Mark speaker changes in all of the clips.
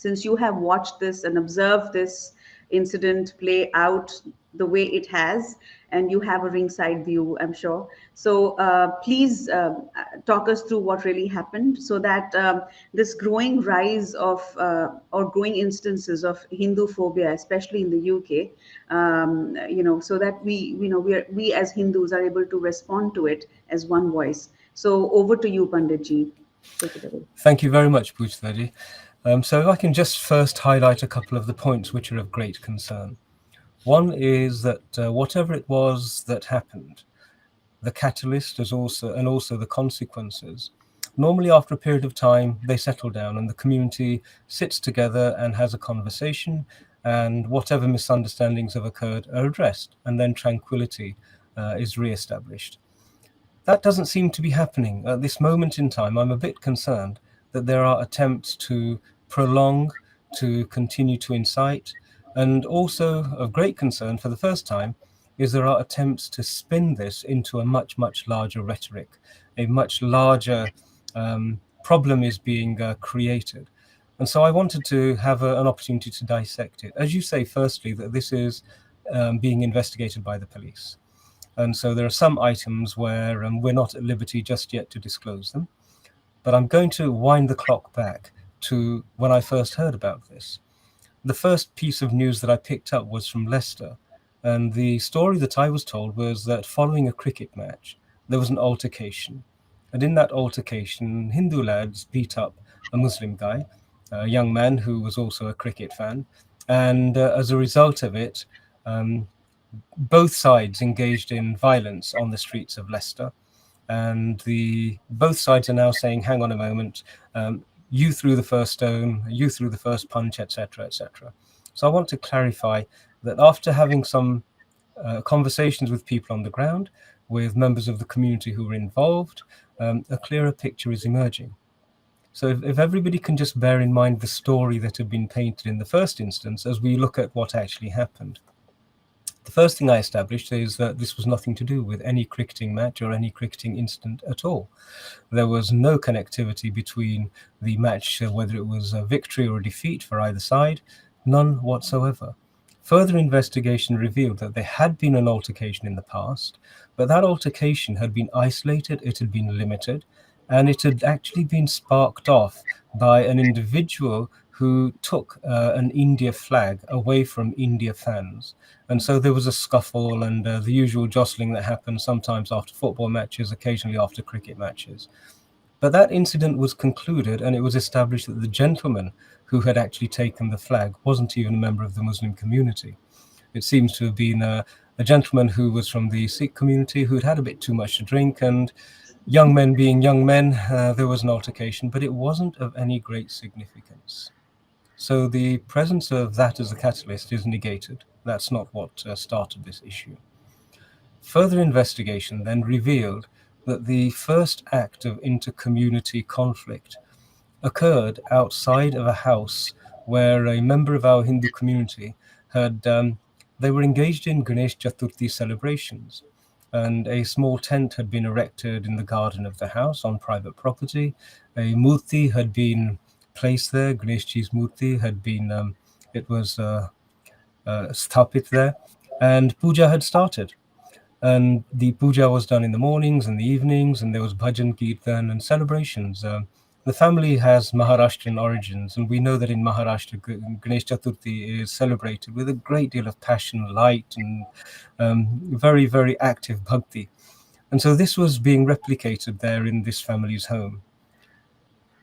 Speaker 1: since you have watched this and observed this incident play out the way it has, and you have a ringside view, I'm sure. So please talk us through what really happened, so that this growing rise of or growing instances of Hindu phobia, especially in the UK, so that we as Hindus are able to respond to it as one voice. So over to you, Panditji. Take it away.
Speaker 2: Thank you very much, Pujtadi. So if I can just first highlight a couple of the points which are of great concern. One is that whatever it was that happened, the catalyst is also the consequences. Normally, after a period of time, they settle down and the community sits together and has a conversation, and whatever misunderstandings have occurred are addressed, and then tranquility is re-established. That doesn't seem to be happening. At this moment in time, I'm a bit concerned that there are attempts to prolong, to continue to incite, and also of great concern for the first time is there are attempts to spin this into a much, much larger rhetoric. A much larger problem is being created. And so I wanted to have an opportunity to dissect it. As you say, firstly, that this is being investigated by the police. And so there are some items where we're not at liberty just yet to disclose them. But I'm going to wind the clock back to when I first heard about this. The first piece of news that I picked up was from Leicester. And the story that I was told was that following a cricket match, there was an altercation. And in that altercation, Hindu lads beat up a Muslim guy, a young man who was also a cricket fan. And as a result of it, both sides engaged in violence on the streets of Leicester. And both sides are now saying, hang on a moment, you threw the first stone, you threw the first punch, etc., etc. So I want to clarify that after having some conversations with people on the ground, with members of the community who were involved, a clearer picture is emerging. So if everybody can just bear in mind the story that had been painted in the first instance as we look at what actually happened. The first thing I established is that this was nothing to do with any cricketing match or any cricketing incident at all. There was no connectivity between the match, whether it was a victory or a defeat for either side, none whatsoever. Further investigation revealed that there had been an altercation in the past, but that altercation had been isolated, it had been limited, and it had actually been sparked off by an individual who took an India flag away from India fans. And so there was a scuffle and the usual jostling that happens sometimes after football matches, occasionally after cricket matches. But that incident was concluded, and it was established that the gentleman who had actually taken the flag wasn't even a member of the Muslim community. It seems to have been a gentleman who was from the Sikh community who had had a bit too much to drink, and young men being young men, there was an altercation, but it wasn't of any great significance. So the presence of that as a catalyst is negated. That's not what started this issue. Further investigation then revealed that the first act of inter-community conflict occurred outside of a house where a member of our Hindu community had, they were engaged in Ganesh Chaturthi celebrations, and a small tent had been erected in the garden of the house on private property. A murti had been placed there, Ganesh Ji's murti had been, it was sthapit there, and puja had started. And the puja was done in the mornings and the evenings, and there was bhajan, kirtan, and celebrations. The family has Maharashtrian origins, and we know that in Maharashtra, Ganesh Chaturthi is celebrated with a great deal of passion, light, and very, very active bhakti. And so this was being replicated there in this family's home.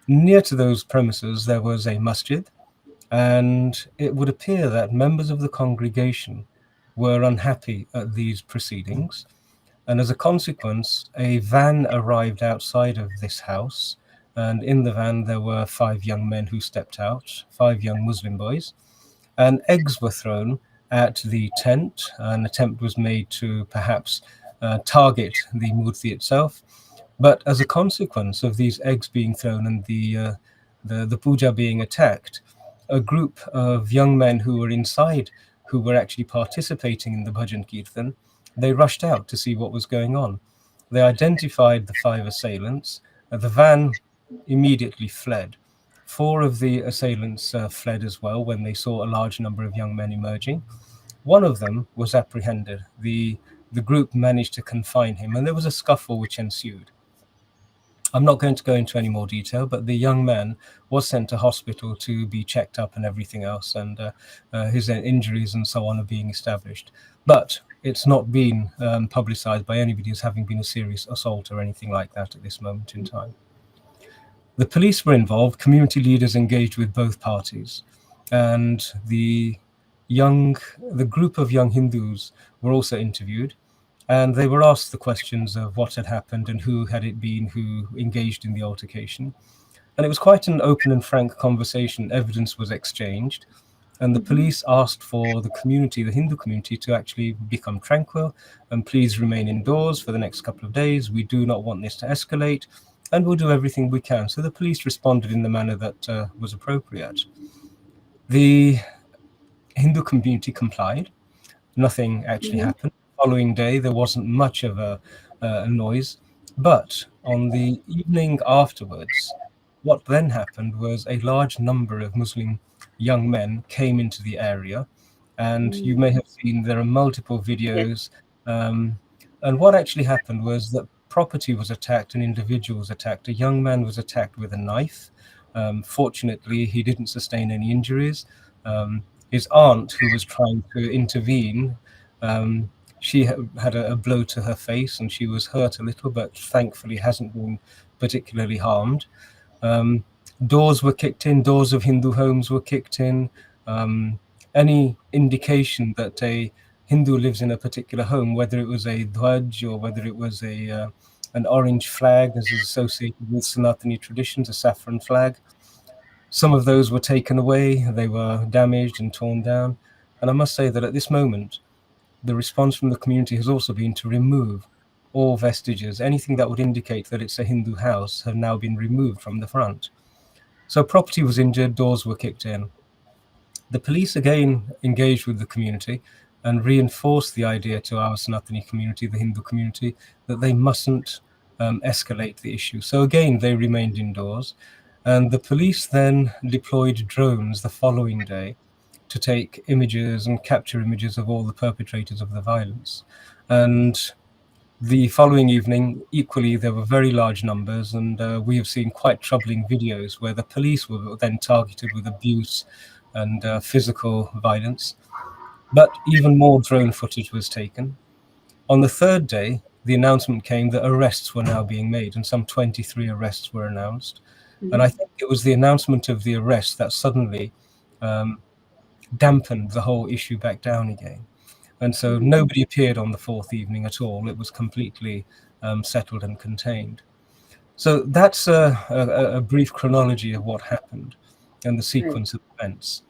Speaker 2: Near to those premises, there was a masjid, and it would appear that members of the congregation were unhappy at these proceedings. And as a consequence, a van arrived outside of this house. And in the van, there were 5 young men who stepped out, 5 young Muslim boys. And eggs were thrown at the tent. An attempt was made to perhaps target the murti itself. But as a consequence of these eggs being thrown and the puja being attacked, a group of young men who were inside, who were actually participating in the bhajan kirtan, they rushed out to see what was going on. They identified the 5 assailants. The van immediately fled. 4 of the assailants fled as well when they saw a large number of young men emerging. One of them was apprehended. The group managed to confine him, and there was a scuffle which ensued. I'm not going to go into any more detail, but the young man was sent to hospital to be checked up and everything else, and his injuries and so on are being established. But it's not been publicized by anybody as having been a serious assault or anything like that at this moment in time. The police were involved, community leaders engaged with both parties, and the group of young Hindus were also interviewed, and they were asked the questions of what had happened and who had it been who engaged in the altercation. And it was quite an open and frank conversation. Evidence was exchanged, and the police asked for the community, the Hindu community, to actually become tranquil and please remain indoors for the next couple of days. We do not want this to escalate, and we'll do everything we can. So the police responded in the manner that was appropriate. The Hindu community complied. Nothing actually happened. The following day, there wasn't much of a noise. But on the evening afterwards, what then happened was a large number of Muslim young men came into the area. And you may have seen there are multiple videos. And what actually happened was that property was attacked and individuals attacked. A young man was attacked with a knife. Fortunately, he didn't sustain any injuries. His aunt, who was trying to intervene, she had a blow to her face and she was hurt a little, but thankfully hasn't been particularly harmed. Doors were kicked in, doors of Hindu homes were kicked in. Any indication that a Hindu lives in a particular home, whether it was a dhwaj or whether it was an orange flag, as is associated with Sanatani traditions, a saffron flag, some of those were taken away, they were damaged and torn down. And I must say that at this moment, the response from the community has also been to remove all vestiges. Anything that would indicate that it's a Hindu house have now been removed from the front. So property was injured, doors were kicked in. The police again engaged with the community and reinforced the idea to our Sanatani community, the Hindu community, that they mustn't escalate the issue. So again, they remained indoors. And the police then deployed drones the following day to take images and capture images of all the perpetrators of the violence. And the following evening, equally, there were very large numbers, and we have seen quite troubling videos where the police were then targeted with abuse and physical violence. But even more drone footage was taken. On the third day, the announcement came that arrests were now being made, and some 23 arrests were announced. And I think it was the announcement of the arrest that suddenly dampened the whole issue back down again. And so nobody appeared on the fourth evening at all. It was completely settled and contained. So that's a brief chronology of what happened and the sequence of events.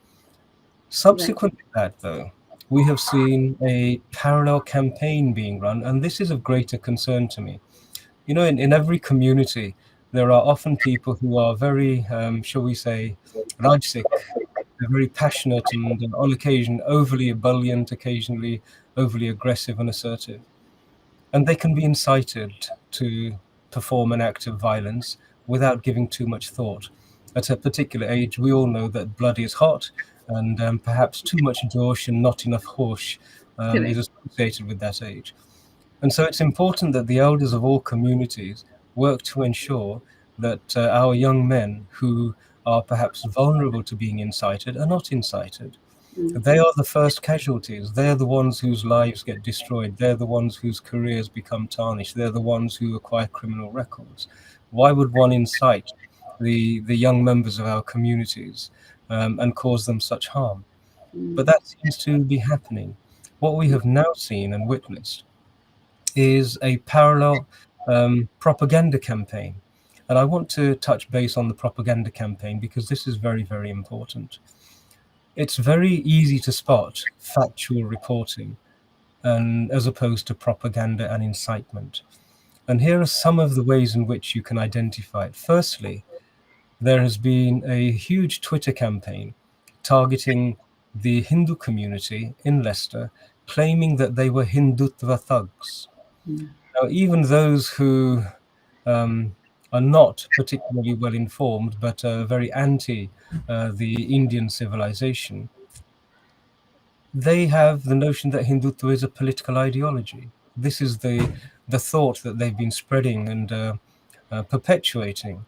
Speaker 2: Subsequent to that, though, we have seen a parallel campaign being run, and this is of greater concern to me. You know, in every community, there are often people who are very, shall we say, rajsik, very passionate and on occasion overly ebullient, occasionally overly aggressive and assertive. And they can be incited to perform an act of violence without giving too much thought. At a particular age, we all know that blood is hot, and perhaps too much josh and not enough hosh is associated with that age. And so it's important that the elders of all communities work to ensure that our young men who are perhaps vulnerable to being incited are not incited. They are the first casualties. They're the ones whose lives get destroyed. They're the ones whose careers become tarnished. They're the ones who acquire criminal records. Why would one incite the young members of our communities and cause them such harm? But that seems to be happening. What we have now seen and witnessed is a parallel propaganda campaign. And I want to touch base on the propaganda campaign because this is very, very important. It's very easy to spot factual reporting and as opposed to propaganda and incitement. And here are some of the ways in which you can identify it. Firstly, there has been a huge Twitter campaign targeting the Hindu community in Leicester, claiming that they were Hindutva thugs. Now, even those who are not particularly well informed, but very anti the Indian civilization, they have the notion that Hindutva is a political ideology. This is the thought that they've been spreading and perpetuating.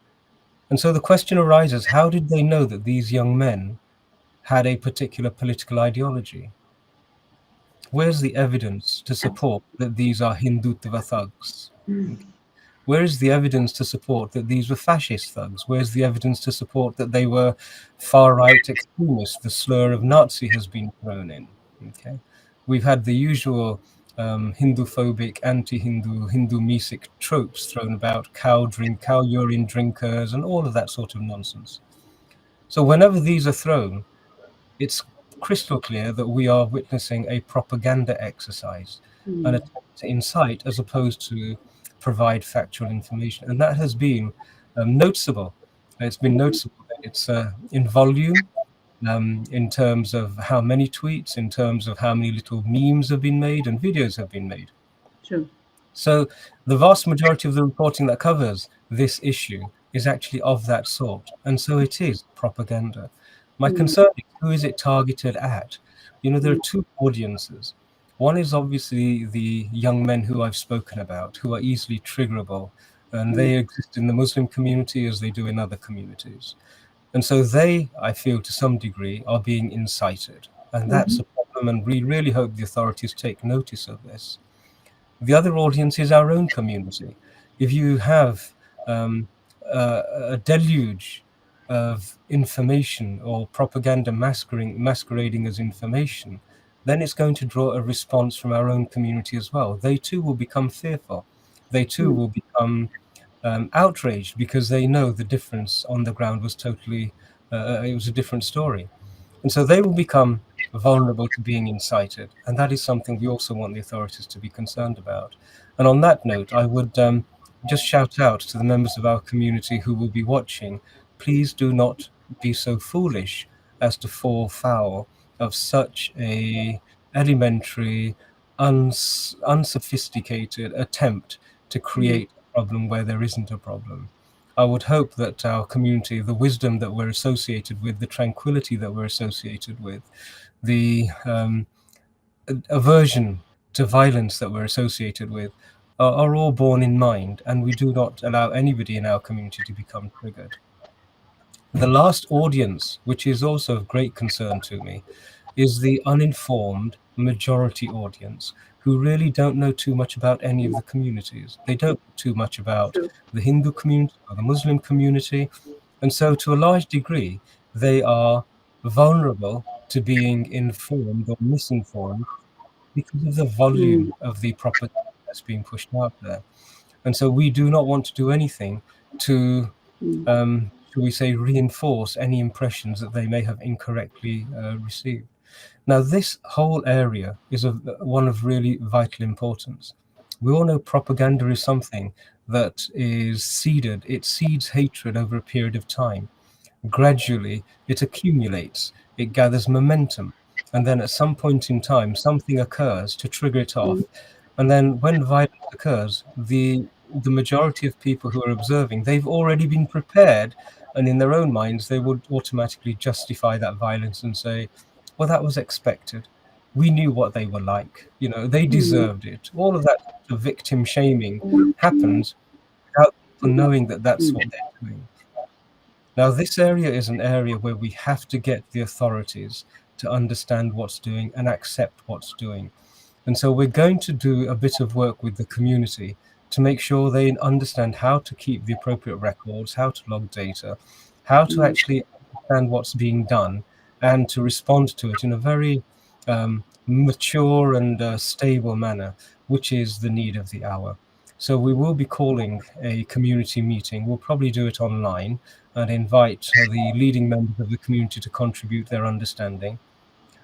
Speaker 2: And so the question arises, how did they know that these young men had a particular political ideology? Where's the evidence to support that these are Hindutva thugs? Okay. Where is the evidence to support that these were fascist thugs? Where's the evidence to support that they were far-right extremists? The slur of Nazi has been thrown in. Okay, we've had the usual Hinduphobic, anti-Hindu, Hindumisic tropes thrown about: cow urine drinkers, and all of that sort of nonsense. So whenever these are thrown, it's crystal clear that we are witnessing a propaganda exercise, an attempt to incite as opposed to provide factual information. And that has been noticeable. It's been noticeable that it's in volume, in terms of how many tweets, in terms of how many little memes have been made and videos have been made.
Speaker 1: True.
Speaker 2: So the vast majority of the reporting that covers this issue is actually of that sort. And so it is propaganda. My concern is, who is it targeted at? You know, there are two audiences. One is obviously the young men who I've spoken about, who are easily triggerable, and they exist in the Muslim community as they do in other communities. And so they, I feel, to some degree, are being incited. And that's a problem, and we really hope the authorities take notice of this. The other audience is our own community. If you have a deluge of information or propaganda masquerading as information, then it's going to draw a response from our own community as well. They too will become fearful. They too will become outraged, because they know the difference on the ground was totally, it was a different story. And so they will become vulnerable to being incited. And that is something we also want the authorities to be concerned about. And on that note, I would just shout out to the members of our community who will be watching, please do not be so foolish as to fall foul of such a elementary, unsophisticated attempt to create a problem where there isn't a problem. I would hope that our community, the wisdom that we're associated with, the tranquility that we're associated with, the aversion to violence that we're associated with, are all borne in mind, and we do not allow anybody in our community to become triggered. The last audience, which is also of great concern to me, is the uninformed majority audience, who really don't know too much about any of the communities. They don't know too much about the Hindu community or the Muslim community. And so to a large degree, they are vulnerable to being informed or misinformed because of the volume of the propaganda that's being pushed out there. And so we do not want to do anything to, shall we say, reinforce any impressions that they may have incorrectly received. Now, this whole area is one of really vital importance. We all know propaganda is something that is seeded. It seeds hatred over a period of time. Gradually, it accumulates, it gathers momentum, and then at some point in time, something occurs to trigger it off. And then when violence occurs, the majority of people who are observing, they've already been prepared, and in their own minds, they would automatically justify that violence and say, well, that was expected. We knew what they were like. You know, they deserved it. All of that victim shaming happens without people knowing that that's what they're doing. Now, this area is an area where we have to get the authorities to understand what's doing and accept what's doing. And so we're going to do a bit of work with the community to make sure they understand how to keep the appropriate records, how to log data, how to actually understand what's being done, and to respond to it in a very mature and stable manner, which is the need of the hour. So we will be calling a community meeting. We'll probably do it online and invite the leading members of the community to contribute their understanding.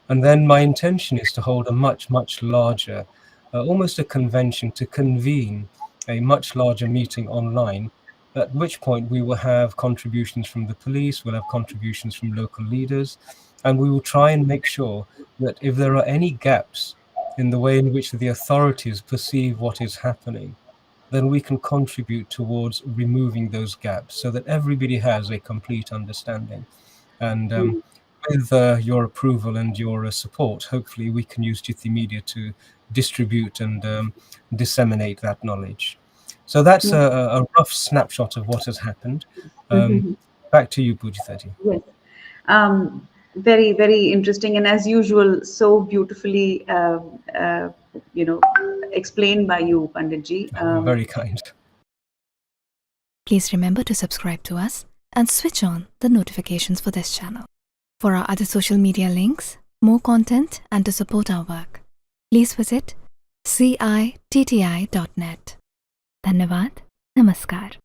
Speaker 2: And then my intention is to hold a much, much larger, almost a convention, to convene a much larger meeting online, at which point we will have contributions from the police, we'll have contributions from local leaders, and we will try and make sure that if there are any gaps in the way in which the authorities perceive what is happening, then we can contribute towards removing those gaps so that everybody has a complete understanding. And with your approval and your support, hopefully we can use Jithi Media to distribute and disseminate that knowledge. So that's a rough snapshot of what has happened. Back to you, Pujithati.
Speaker 1: Yes. Very, very interesting. And as usual, so beautifully, explained by you, Panditji.
Speaker 2: Very kind.
Speaker 3: Please remember to subscribe to us and switch on the notifications for this channel. For our other social media links, more content, and to support our work, please visit citti.net. Dhanyavad. Namaskar.